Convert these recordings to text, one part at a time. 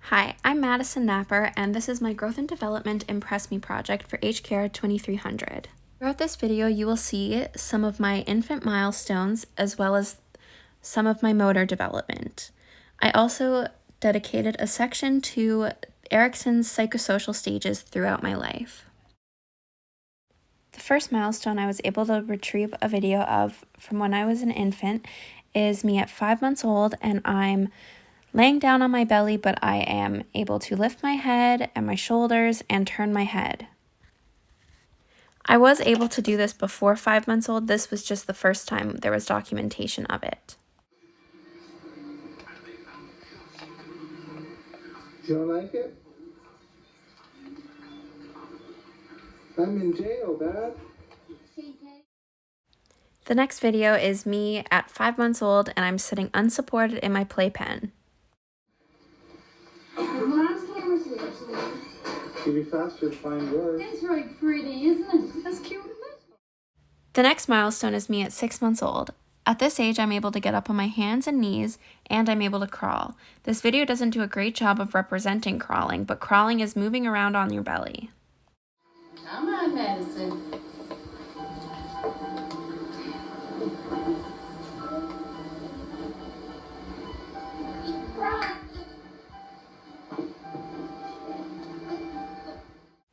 Hi, I'm Madison Napper, and this is my Growth and Development Impress Me project for HKR 2300. Throughout this video, you will see some of my infant milestones as well as some of my motor development. I also dedicated a section to Erikson's psychosocial stages throughout my life. The first milestone I was able to retrieve a video of from when I was an infant is me at 5 months old, and I'm laying down on my belly, but I am able to lift my head and my shoulders and turn my head. I was able to do this before 5 months old. This was just the first time there was documentation of it. You don't like it? I'm in jail, Dad. The next video is me at 5 months old, and I'm sitting unsupported in my playpen. You'd be faster to find yours. It's very pretty, isn't it? That's cute, isn't it? The next milestone is me at 6 months old. At this age, I'm able to get up on my hands and knees, and I'm able to crawl. This video doesn't do a great job of representing crawling, but crawling is moving around on your belly. Come on, Madison.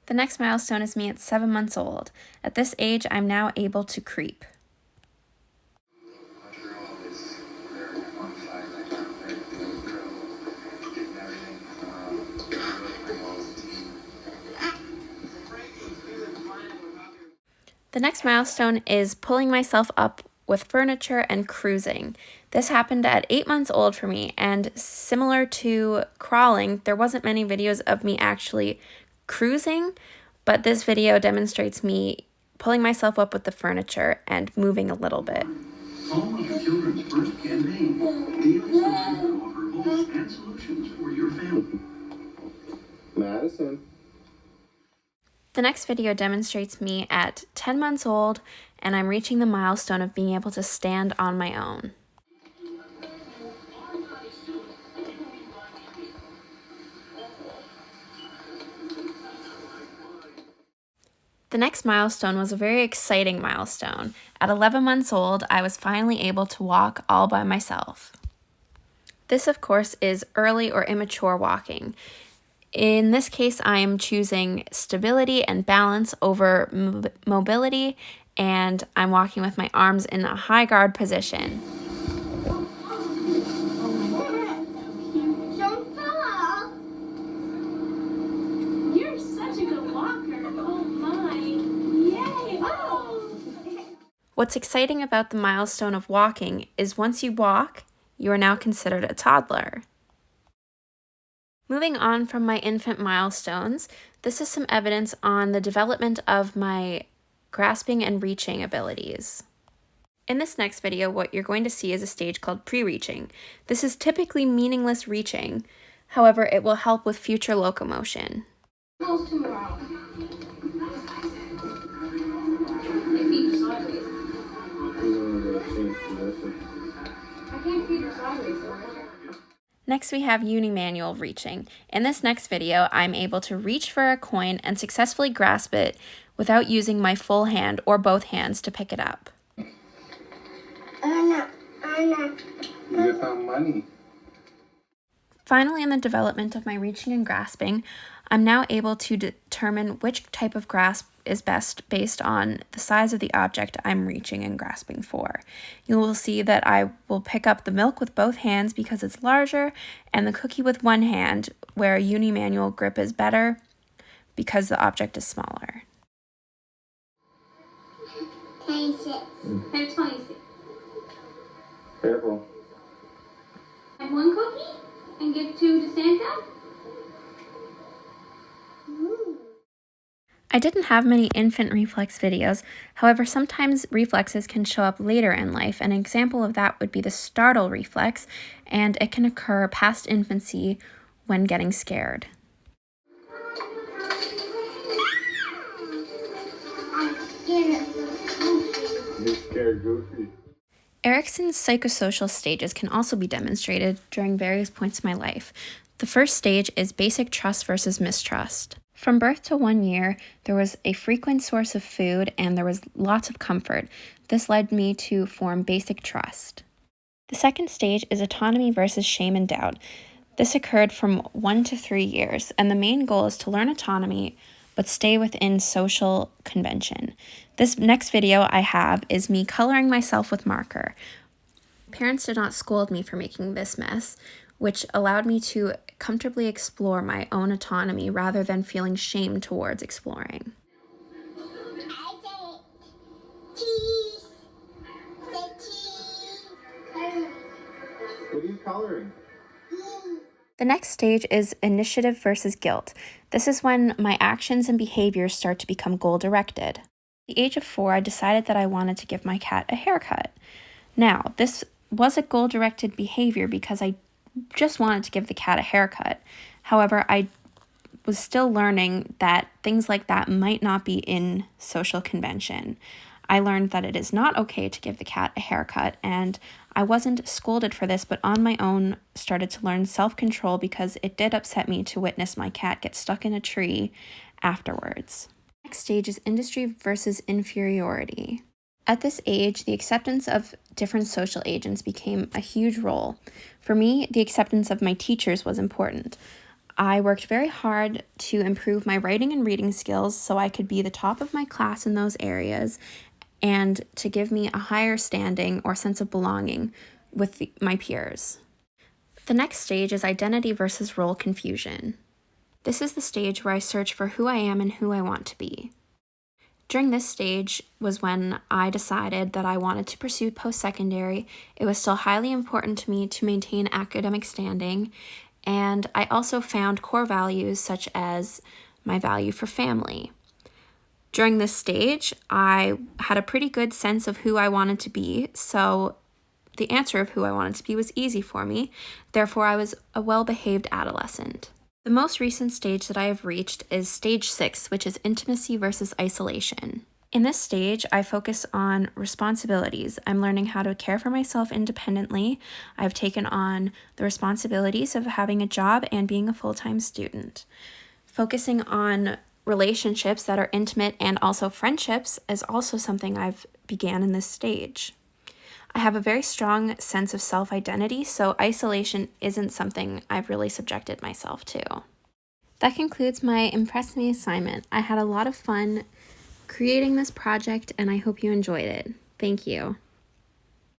The next milestone is me at 7 months old. At this age, I'm now able to creep. The next milestone is pulling myself up with furniture and cruising. This happened at 8 months old for me, and similar to crawling, there wasn't many videos of me actually cruising, but this video demonstrates me pulling myself up with the furniture and moving a little bit. Home of the children's first campaign. Deals designed to offer hopes and solutions for your family. Madison. The next video demonstrates me at 10 months old, and I'm reaching the milestone of being able to stand on my own. The next milestone was a very exciting milestone. At 11 months old, I was finally able to walk all by myself. This, of course, is early or immature walking. In this case, I am choosing stability and balance over mobility, and I'm walking with my arms in a high guard position. Don't fall. You're such a good walker. Oh my. Yay. Oh. What's exciting about the milestone of walking is once you walk, you are now considered a toddler. Moving on from my infant milestones, this is some evidence on the development of my grasping and reaching abilities. In this next video, what you're going to see is a stage called pre-reaching. This is typically meaningless reaching, however, it will help with future locomotion. Close to morale. They feed you sideways. I can't feed her sideways, though. Next, we have unimanual reaching. In this next video, I'm able to reach for a coin and successfully grasp it without using my full hand or both hands to pick it up. You just found money. Finally, in the development of my reaching and grasping, I'm now able to determine which type of grasp is best based on the size of the object I'm reaching and grasping for. You will see that I will pick up the milk with both hands because it's larger, and the cookie with one hand, where a unimanual grip is better because the object is smaller. 26. Have 26. Careful. Have one cookie and give 2 to Santa. I didn't have many infant reflex videos, however, sometimes reflexes can show up later in life. An example of that would be the startle reflex, and it can occur past infancy when getting scared. You're scared, Goofy. Erikson's psychosocial stages can also be demonstrated during various points in my life. The first stage is basic trust versus mistrust. From birth to 1 year, there was a frequent source of food and there was lots of comfort. This led me to form basic trust. The second stage is autonomy versus shame and doubt. This occurred from 1 to 3 years, and the main goal is to learn autonomy but stay within social convention. This next video I have is me coloring myself with marker. Parents did not scold me for making this mess, which allowed me to comfortably explore my own autonomy rather than feeling shame towards exploring. What are you coloring? The next stage is initiative versus guilt. This is when my actions and behaviors start to become goal-directed. At the age of 4, I decided that I wanted to give my cat a haircut. Now, this was a goal-directed behavior because I just wanted to give the cat a haircut. However, I was still learning that things like that might not be in social convention. I learned that it is not okay to give the cat a haircut, and I wasn't scolded for this, but on my own started to learn self-control because it did upset me to witness my cat get stuck in a tree afterwards. The next stage is industry versus inferiority. At this age, the acceptance of different social agents became a huge role. For me, the acceptance of my teachers was important. I worked very hard to improve my writing and reading skills so I could be the top of my class in those areas and to give me a higher standing or sense of belonging with my peers. The next stage is identity versus role confusion. This is the stage where I search for who I am and who I want to be. During this stage was when I decided that I wanted to pursue post-secondary. It was still highly important to me to maintain academic standing, and I also found core values such as my value for family. During this stage, I had a pretty good sense of who I wanted to be, so the answer of who I wanted to be was easy for me. Therefore, I was a well-behaved adolescent. The most recent stage that I have reached is stage 6, which is intimacy versus isolation. In this stage, I focus on responsibilities. I'm learning how to care for myself independently. I've taken on the responsibilities of having a job and being a full-time student. Focusing on relationships that are intimate and also friendships is also something I've began in this stage. I have a very strong sense of self-identity, so isolation isn't something I've really subjected myself to. That concludes my Impress Me assignment. I had a lot of fun creating this project and I hope you enjoyed it. Thank you.